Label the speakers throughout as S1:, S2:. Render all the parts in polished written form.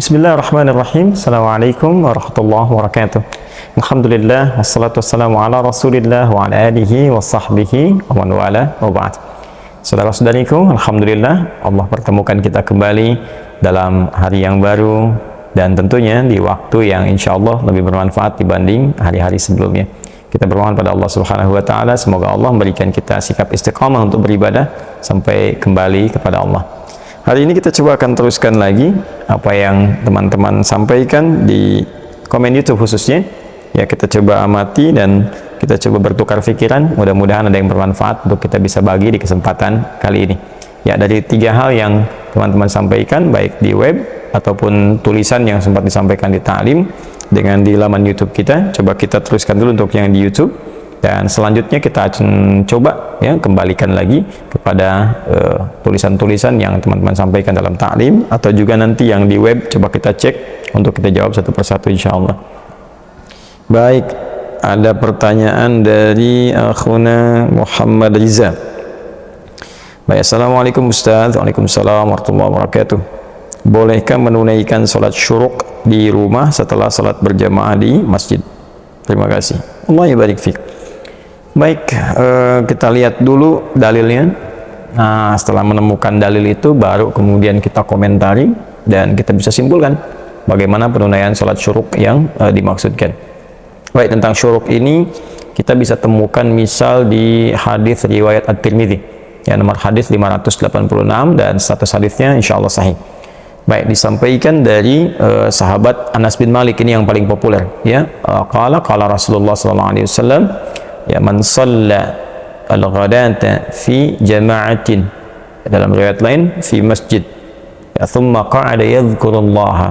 S1: Bismillahirrahmanirrahim. Assalamualaikum warahmatullahi wabarakatuh. Alhamdulillah, wassalatu wassalamu ala rasulillah wa ala alihi wa sahbihi wa man wala wa ba'd. Saudara-saudariku, Alhamdulillah Allah pertemukan kita kembali dalam hari yang baru dan tentunya di waktu yang insya Allah lebih bermanfaat dibanding hari-hari sebelumnya. Kita bermohon pada Allah Subhanahu wa Ta'ala, semoga Allah memberikan kita sikap istiqamah untuk beribadah sampai kembali kepada Allah. Hari ini kita coba akan teruskan lagi apa yang teman-teman sampaikan di komen YouTube khususnya. Ya, kita coba amati dan kita coba bertukar pikiran. Mudah-mudahan ada yang bermanfaat untuk kita bisa bagi di kesempatan kali ini. Ya, dari 3 hal yang teman-teman sampaikan, baik di web ataupun tulisan yang sempat disampaikan di ta'lim dengan di laman YouTube kita, coba kita teruskan dulu untuk yang di YouTube, dan selanjutnya kita akan coba ya kembalikan lagi kepada tulisan-tulisan yang teman-teman sampaikan dalam ta'lim, atau juga nanti yang di web coba kita cek untuk kita jawab satu persatu insyaallah. Baik, ada pertanyaan dari akhuna Muhammad Riza. Baik, Assalamualaikum Ustaz. Waalaikumsalam warahmatullahi wabarakatuh. Bolehkah menunaikan sholat syuruk di rumah setelah sholat berjamaah di masjid? Terima kasih. Allah barik fiik. Baik, kita lihat dulu dalilnya. Nah, setelah menemukan dalil itu baru kemudian kita komentari dan kita bisa simpulkan bagaimana penunaian sholat syuruk yang dimaksudkan. Baik, tentang syuruk ini kita bisa temukan misal di hadis riwayat At-Tirmidzi yang nomor hadis 586 dan status hadisnya insyaallah sahih. Baik, disampaikan dari sahabat Anas bin Malik, ini yang paling populer ya. Qala Rasulullah sallallahu alaihi wasallam, ya, man shalla al-ghadata fi jama'atin, dalam riwayat lain fi masjid, ya, thumma qa'ada yadhkurullaha,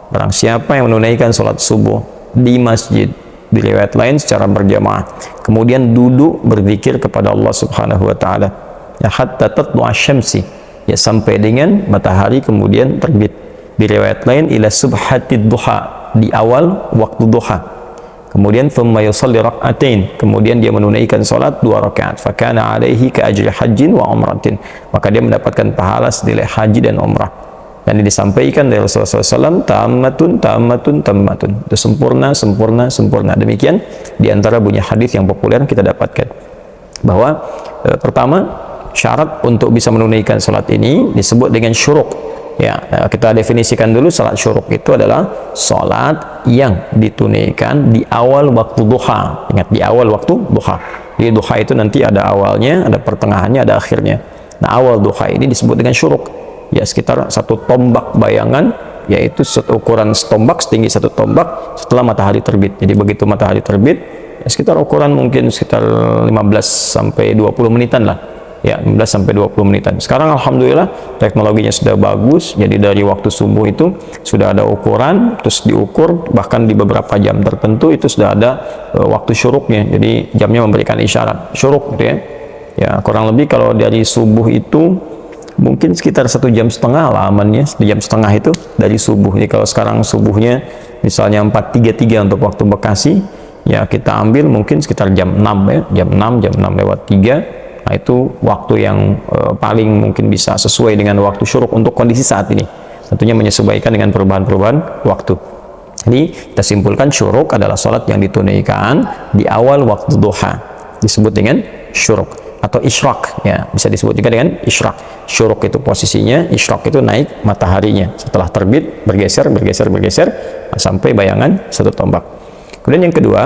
S1: barang siapa yang menunaikan salat subuh di masjid, di riwayat lain secara berjamaah, kemudian duduk berzikir kepada Allah Subhanahu wa taala, ya, hatta tatlu'a syamsi, ya, sampai dengan matahari kemudian terbit. Di riwayat lain ila subhatid duha, di awal waktu duha. Kemudian thumma yusalli rak'atain, kemudian dia menunaikan salat 2 rakaat. Fakana alaihi ka ajri hajjin wa umratin, maka dia mendapatkan pahala senilai haji dan umrah. Dan ini disampaikan dari Rasulullah SAW, tammatun tammatun tammatun, itu sempurna sempurna sempurna. Demikian diantara bunyi hadis yang populer yang kita dapatkan bahwa pertama, syarat untuk bisa menunaikan salat ini disebut dengan syuruk. Ya, kita definisikan dulu, salat syuruk itu adalah salat yang ditunaikan di awal waktu duha. Ingat, di awal waktu duha. Jadi duha itu nanti ada awalnya, ada pertengahannya, ada akhirnya. Nah, awal duha ini disebut dengan syuruk. Ya, sekitar 1 tombak bayangan, yaitu ukuran setombak, setinggi 1 tombak setelah matahari terbit. Jadi begitu matahari terbit, ya, sekitar ukuran mungkin sekitar 15 sampai 20 menitan lah. Ya, 15 sampai 20 menitan. Sekarang alhamdulillah teknologinya sudah bagus, jadi dari waktu subuh itu sudah ada ukuran, terus diukur, bahkan di beberapa jam tertentu itu sudah ada waktu syuruknya. Jadi jamnya memberikan isyarat syuruk gitu ya. Ya, kurang lebih kalau dari subuh itu mungkin sekitar 1,5 jam lah amannya, 1,5 jam itu dari subuh. Jadi kalau sekarang subuhnya misalnya 4.33 untuk waktu Bekasi, ya kita ambil mungkin sekitar jam 6 ya, jam 6 lewat 3. Nah, itu waktu yang paling mungkin bisa sesuai dengan waktu syuruk untuk kondisi saat ini. Tentunya menyesuaikan dengan perubahan-perubahan waktu. Jadi kita simpulkan syuruk adalah sholat yang ditunaikan di awal waktu duha, disebut dengan syuruk atau isyraq, ya, bisa disebut juga dengan isyraq. Syuruk itu posisinya, isyraq itu naik mataharinya setelah terbit, bergeser sampai bayangan 1 tombak. Kemudian yang kedua,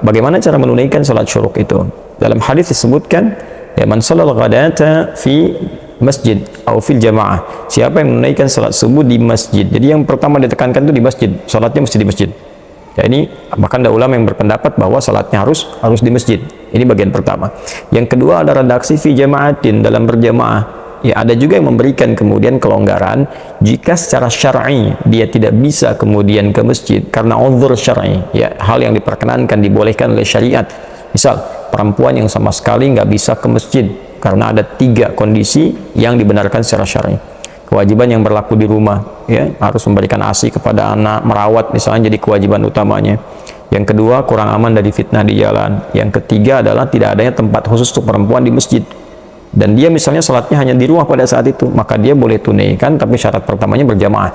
S1: bagaimana cara menunaikan sholat syuruk itu? Dalam hadis disebutkan, ya, man shalal ghadata fi masjid atau fil jamaah, siapa yang menunaikan salat subuh di masjid. Jadi yang pertama ditekankan itu di masjid, salatnya mesti di masjid. Ya, ini bahkan ada ulama yang berpendapat bahwa salatnya harus di masjid. Ini bagian pertama. Yang kedua ada redaksi fi jama'atin, dalam berjamaah. Ya, ada juga yang memberikan kemudian kelonggaran jika secara syar'i dia tidak bisa kemudian ke masjid karena uzur syar'i, ya, hal yang diperkenankan, dibolehkan oleh syariat. Misal perempuan yang sama sekali nggak bisa ke masjid karena ada 3 kondisi yang dibenarkan secara syar'i. Kewajiban yang berlaku di rumah, ya, harus memberikan ASI kepada anak, merawat misalnya jadi kewajiban utamanya. Yang kedua, kurang aman dari fitnah di jalan. Yang ketiga adalah tidak adanya tempat khusus untuk perempuan di masjid. Dan dia misalnya sholatnya hanya di rumah pada saat itu, maka dia boleh tunaikan, tapi syarat pertamanya berjamaah.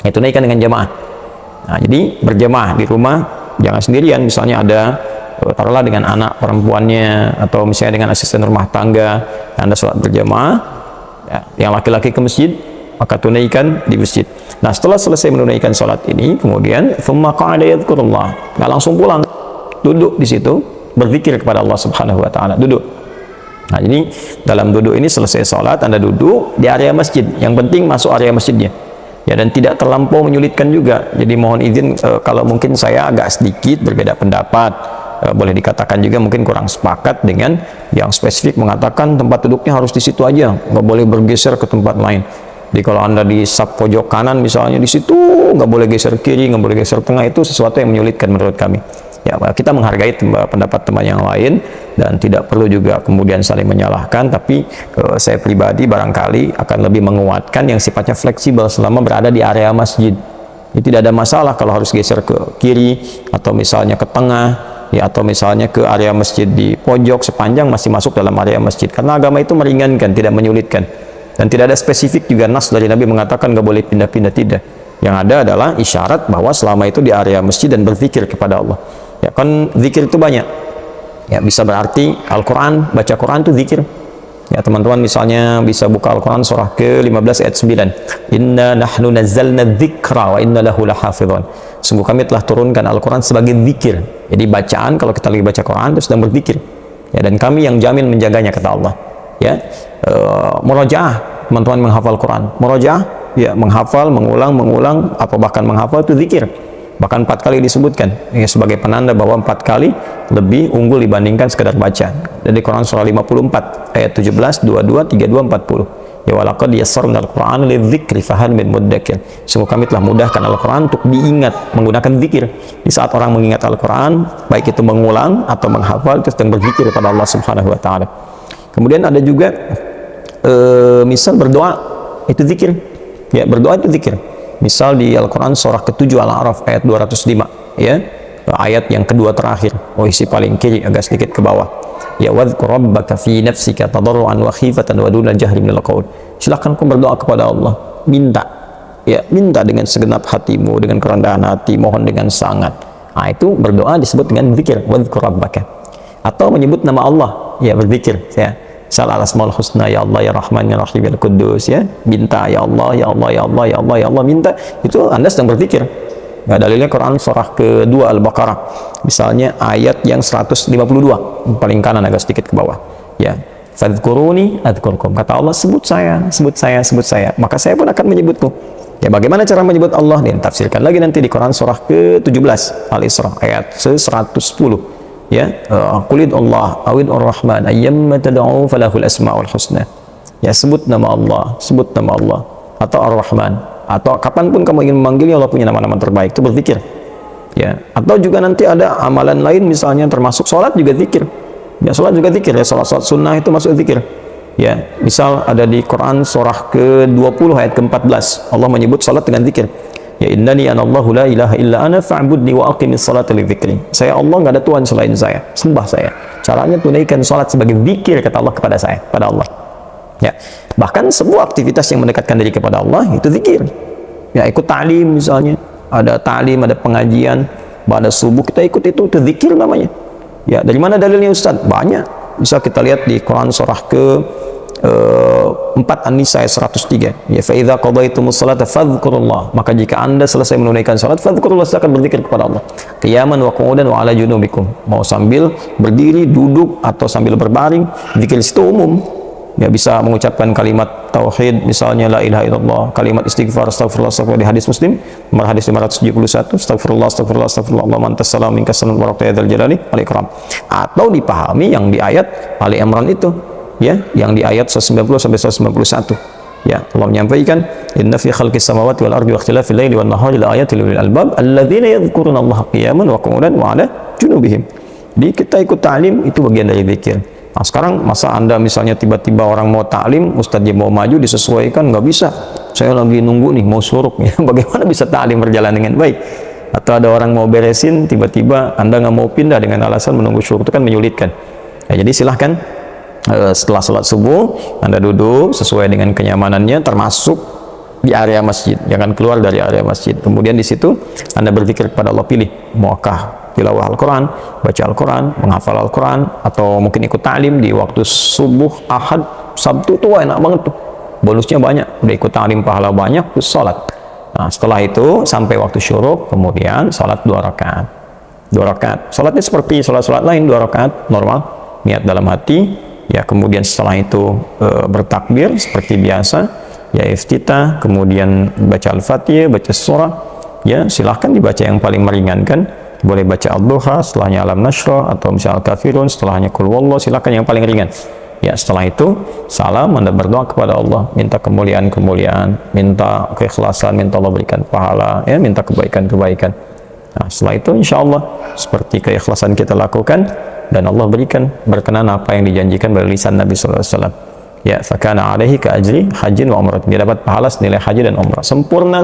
S1: tunaikan dengan jamaah. Nah, jadi berjamaah di rumah, jangan sendirian. Misalnya ada taruhlah dengan anak perempuannya atau misalnya dengan asisten rumah tangga, Anda sholat berjamaah, ya, yang laki-laki ke masjid, maka tunaikan di masjid. Nah, setelah selesai menunaikan sholat ini, kemudian thumma qa'ada yadhkurullah, nggak langsung pulang, duduk di situ berzikir kepada Allah Subhanahu wa taala, duduk. Nah, jadi dalam duduk ini selesai sholat, Anda duduk di area masjid, yang penting masuk area masjidnya, ya, dan tidak terlampau menyulitkan juga. Jadi mohon izin kalau mungkin saya agak sedikit berbeda pendapat, boleh dikatakan juga mungkin kurang sepakat dengan yang spesifik mengatakan tempat duduknya harus di situ aja, nggak boleh bergeser ke tempat lain. Jadi kalau Anda di sub pojok kanan misalnya, di situ nggak boleh geser kiri, nggak boleh geser tengah, itu sesuatu yang menyulitkan menurut kami. Ya, kita menghargai pendapat teman yang lain dan tidak perlu juga kemudian saling menyalahkan, tapi saya pribadi barangkali akan lebih menguatkan yang sifatnya fleksibel selama berada di area masjid. Jadi tidak ada masalah kalau harus geser ke kiri atau misalnya ke tengah, ya, atau misalnya ke area masjid di pojok, sepanjang masih masuk dalam area masjid, karena agama itu meringankan, tidak menyulitkan, dan tidak ada spesifik juga nas dari Nabi mengatakan nggak boleh pindah-pindah, tidak. Yang ada adalah isyarat bahwa selama itu di area masjid dan berzikir kepada Allah. Ya, kan zikir itu banyak, ya, bisa berarti Al-Quran, baca Quran itu zikir. Ya, teman-teman misalnya bisa buka Al-Quran surah ke-15 ayat 9, inna nahnu nazzalna dzikra wa inna lahu lahafidhun, sungguh kami telah turunkan Al-Quran sebagai zikir. Jadi bacaan, kalau kita lagi baca Quran itu sedang berzikir, ya, dan kami yang jamin menjaganya, kata Allah. Ya, murojaah, teman-teman menghafal Quran, murojaah, ya, menghafal, mengulang atau bahkan menghafal itu zikir. Bahkan 4 kali disebutkan, ya, sebagai penanda bahwa 4 kali lebih unggul dibandingkan sekedar baca. Dari Quran surah 54 ayat 17, 22, 32, 40. Ya, walaqad yassarna al-Qur'ana lidzikri fahal min muddakir. Sungguh kami telah mudahkan Al-Qur'an untuk diingat menggunakan zikir. Di saat orang mengingat Al-Qur'an, baik itu mengulang atau menghafal, itu sedang berzikir kepada Allah Subhanahu wa taala. Kemudian ada juga misal berdoa, itu zikir. Ya, berdoa itu zikir. Misal di Al-Quran surah ke-7 Al-A'raf ayat 205, ya, ayat yang kedua terakhir, isi paling kiri agak sedikit ke bawah, ya, wadhkur rabbaka fi nafsika tadarruan wa khifatan wa duna jahri minal qaul. Silakan kau berdoa kepada Allah, minta, ya, minta dengan segenap hatimu, dengan kerendahan hati, mohon dengan sangat. Nah, itu berdoa disebut dengan zikir, wadhkur rabbaka. Atau menyebut nama Allah, ya, berzikir, ya, Salah asmaul husna, ya Allah, ya Rahman, ya Rahim, ya Kudus, ya, minta, ya Allah, ya Allah, ya Allah, ya Allah, ya Allah, minta. Itu Anda sedang berzikir. Ya, dalilnya Quran surah kedua Al-Baqarah, misalnya ayat yang 152, paling kanan agak sedikit ke bawah, ya, fadhkuruni adzkurkum, kata Allah, sebut saya, sebut saya, sebut saya, maka saya pun akan menyebutku. Ya, bagaimana cara menyebut Allah? Ditafsirkan lagi nanti di Quran surah ke-17 Al-Isra ayat 110. Ya, qulid Allah awid ar-Rahman ayyamma tad'u falahul asmaul husna. Ya, sebut nama Allah, sebut nama Allah, atau Ar-Rahman, atau kapanpun kamu ingin memanggilnya, Allah punya nama-nama terbaik, itu berzikir. Ya, atau juga nanti ada amalan lain, misalnya termasuk sholat juga zikir. Ya, sholat juga zikir, ya, sholat sunnah itu masuk zikir. Ya, misal ada di Quran surah ke-20 ayat ke-14, Allah menyebut sholat dengan zikir. Ya, innani anallahu la ilaha illa ana fa'budni wa aqimis salata li dzikri. Saya Allah, nggak ada Tuhan selain saya, sembah saya. Caranya tunaikan salat sebagai zikir, kata Allah kepada saya, pada Allah. Ya, bahkan sebuah aktivitas yang mendekatkan diri kepada Allah itu zikir. Ya, ikut ta'lim misalnya, ada ta'lim, ada pengajian, pada subuh kita ikut itu zikir namanya. Ya, dari mana dalilnya Ustaz? Banyak. Bisa kita lihat di Quran surah ke 4 An-Nisa ayat 103, ya, fa idza qadaytumus salata fadhkurullah, maka jika Anda selesai menunaikan salat, fadhkurullah, silakan berzikir kepada Allah, qiyaman wa qu'udan wa ala junubikum, mau sambil berdiri, duduk, atau sambil berbaring. Zikir itu umum, ya, bisa mengucapkan kalimat tauhid, misalnya la ilaha illallah, kalimat istighfar, astagfirullah, astagfirullah, di hadis Muslim nomor hadis 571, astagfirullah, astagfirullah, astagfirullah, Allahumma antas salam minkas salam wa barakatuh dzal jalali wal ikram. Atau dipahami yang di ayat Ali Imran itu, ya, yang di ayat 190 sampai 191. Ya, Allah menyampaikan, inna fi khalqis samawati wal ardi wa ikhtilafil laili wan nahari la ayatin lil albab alladzina yadhkuruna Allaha qiyaman wa qu'udan wa 'ala junubihim. Jadi kita ikut ta'lim itu bagian dari zikir. Nah, sekarang masa Anda misalnya tiba-tiba orang mau ta'lim, ustaz dia mau maju, disesuaikan, nggak bisa. Saya lagi nunggu nih mau suruk, ya. Bagaimana bisa ta'lim berjalan dengan baik? Atau ada orang mau beresin, tiba-tiba Anda nggak mau pindah dengan alasan menunggu suruk, itu kan menyulitkan. Ya, jadi silahkan setelah sholat subuh Anda duduk sesuai dengan kenyamanannya, termasuk di area masjid, jangan keluar dari area masjid. Kemudian di situ Anda berzikir kepada Allah, pilih maukah tilawah Al-Quran, baca Al-Quran, menghafal Al-Quran, atau mungkin ikut ta'lim di waktu subuh, Ahad, Sabtu. Tuh enak banget tuh, bonusnya banyak, udah ikut ta'lim pahala banyak, terus sholat. Nah, setelah itu sampai waktu syuruk, kemudian sholat 2 rakaat. 2 rakaat, sholatnya seperti sholat-sholat lain, 2 rakaat normal, niat dalam hati, ya. Kemudian setelah itu bertakbir seperti biasa, ya, iftitah, kemudian baca Al-Fatihah, baca surah, ya. Silahkan dibaca yang paling meringankan, boleh baca Ad-Duha, setelahnya Alam Nashrah, atau misalnya Al-Kafirun, setelahnya Qul Huwallah, silahkan yang paling ringan, ya. Setelah itu salam, Anda berdoa kepada Allah, minta kemuliaan-kemuliaan, minta keikhlasan, minta Allah berikan pahala, ya, minta kebaikan-kebaikan. Nah, setelah itu insya Allah seperti keikhlasan kita lakukan, dan Allah berikan berkenan apa yang dijanjikan dari lisan Nabi sallallahu alaihi wasallam. Ya, fakana alaihi ka ajri hajjin wa umrah. Dia dapat pahala senilai haji dan umrah. Sempurna.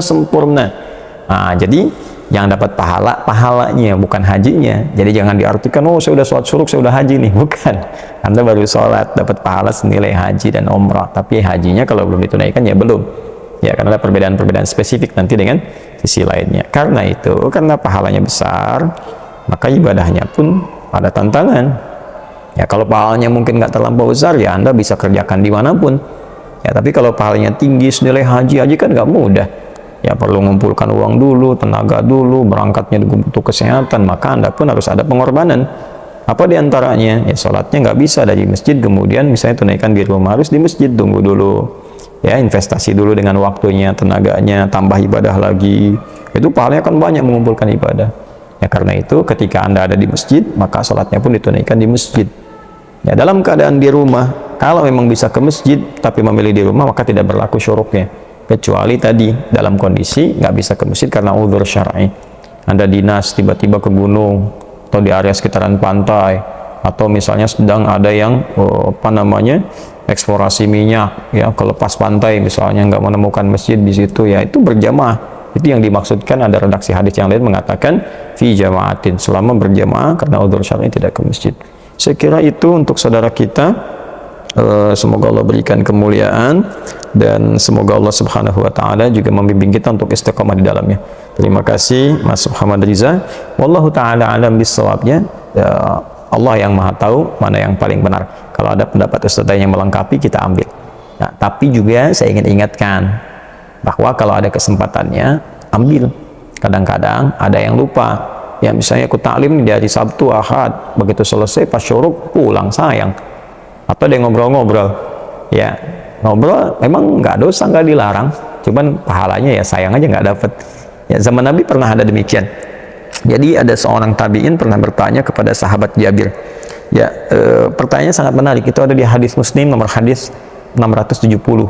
S1: Nah, jadi yang dapat pahalanya, bukan hajinya. Jadi jangan diartikan, oh saya udah sholat syuruk, saya udah haji nih. Bukan. Anda baru sholat, dapat pahala senilai haji dan umrah. Tapi hajinya kalau belum ditunaikan, ya belum. Ya, karena ada perbedaan-perbedaan spesifik nanti dengan sisi lainnya. Karena itu, karena pahalanya besar, maka ibadahnya pun ada tantangan. Ya, kalau pahalanya mungkin nggak terlampau besar, ya Anda bisa kerjakan dimanapun. Ya, tapi kalau pahalanya tinggi senilai haji kan nggak mudah. Ya, perlu mengumpulkan uang dulu, tenaga dulu, berangkatnya butuh kesehatan, maka Anda pun harus ada pengorbanan. Apa diantaranya? Ya, sholatnya nggak bisa dari masjid, kemudian misalnya tunaikan di rumah, harus di masjid, tunggu dulu. Ya, investasi dulu dengan waktunya, tenaganya, tambah ibadah lagi. Itu pahalanya akan banyak mengumpulkan ibadah. Ya, karena itu ketika Anda ada di masjid, maka sholatnya pun ditunaikan di masjid. Ya, dalam keadaan di rumah, kalau memang bisa ke masjid tapi memilih di rumah, maka tidak berlaku syuruknya. Kecuali tadi dalam kondisi nggak bisa ke masjid karena uzur syar'i. Anda dinas tiba-tiba ke gunung atau di area sekitaran pantai, atau misalnya sedang ada yang eksplorasi minyak, ya, ke lepas pantai misalnya, nggak menemukan masjid di situ, ya itu berjamaah. Itu yang dimaksudkan, ada redaksi hadis yang lain mengatakan fi jama'atin, selama berjamaah karena uzur syar'i tidak ke masjid. Saya kira itu untuk saudara kita. Semoga Allah berikan kemuliaan, dan semoga Allah Subhanahu wa taala juga membimbing kita untuk istiqamah di dalamnya. Terima kasih Mas Muhammad Riza. Wallahu taala alam bisawabnya. Allah yang Maha tahu mana yang paling benar. Kalau ada pendapat ustaz yang melengkapi, kita ambil. Nah, tapi juga saya ingin ingatkan bahwa kalau ada kesempatannya, ambil. Kadang-kadang ada yang lupa. Ya, misalnya ikut taklim dari Sabtu, Ahad, begitu selesai pas syuruk pulang, sayang. Atau dia ngobrol-ngobrol. Ya, ngobrol memang nggak dosa, nggak dilarang. Cuman pahalanya ya sayang aja nggak dapet. Ya, zaman Nabi pernah ada demikian. Jadi ada seorang tabi'in pernah bertanya kepada sahabat Jabir. Ya, pertanyaannya sangat menarik. Itu ada di hadis Muslim nomor hadis 670.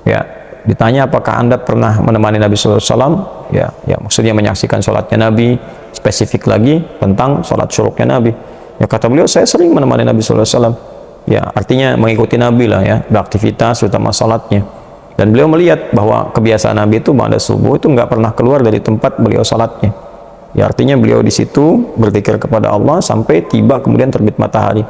S1: Ya, ditanya apakah Anda pernah menemani Nabi SAW? Ya, maksudnya menyaksikan sholatnya Nabi. Spesifik lagi tentang sholat syuruknya Nabi. Ya, kata beliau, saya sering menemani Nabi SAW. Ya, artinya mengikuti Nabi lah, ya, beraktivitas terutama sholatnya. Dan beliau melihat bahwa kebiasaan Nabi itu pada subuh itu nggak pernah keluar dari tempat beliau sholatnya. Ya, artinya beliau di situ berzikir kepada Allah sampai tiba kemudian terbit matahari.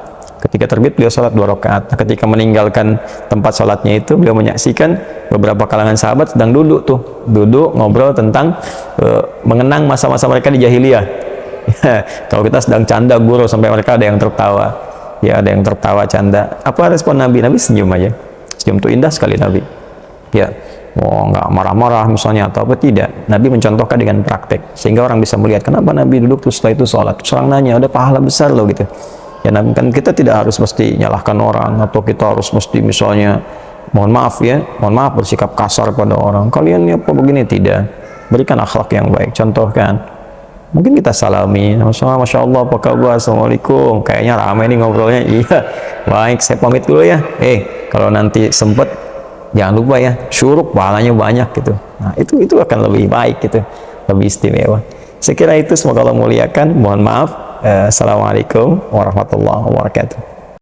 S1: Ketika terbit beliau sholat 2 rakaat. Nah, ketika meninggalkan tempat sholatnya itu, beliau menyaksikan beberapa kalangan sahabat sedang duduk ngobrol tentang mengenang masa-masa mereka di jahiliyah. Kalau kita sedang canda gurau sampai mereka ada yang tertawa. Ya, ada yang tertawa canda. Apa respon Nabi? Nabi senyum aja. Senyum itu indah sekali Nabi. Ya, nggak marah-marah misalnya atau apa, tidak. Nabi mencontohkan dengan praktek sehingga orang bisa melihat kenapa Nabi duduk terus setelah itu sholat. Terus orang nanya, ada pahala besar loh gitu. Ya, kan kita tidak harus mesti nyalahkan orang, atau kita harus mesti misalnya mohon maaf bersikap kasar pada orang. Kalian apa begini, tidak. Berikan akhlak yang baik, contohkan. Mungkin kita salami, Masya Allah, apa kabar, Assalamualaikum, kayaknya ramai nih ngobrolnya. Iya, baik, saya pamit dulu ya. Kalau nanti sempet jangan lupa ya, syuruk pahalanya banyak gitu. Nah, itu akan lebih baik gitu, lebih istimewa. Saya kira itu, semoga Allah muliakan. Mohon maaf. Assalamualaikum warahmatullahi wabarakatuh.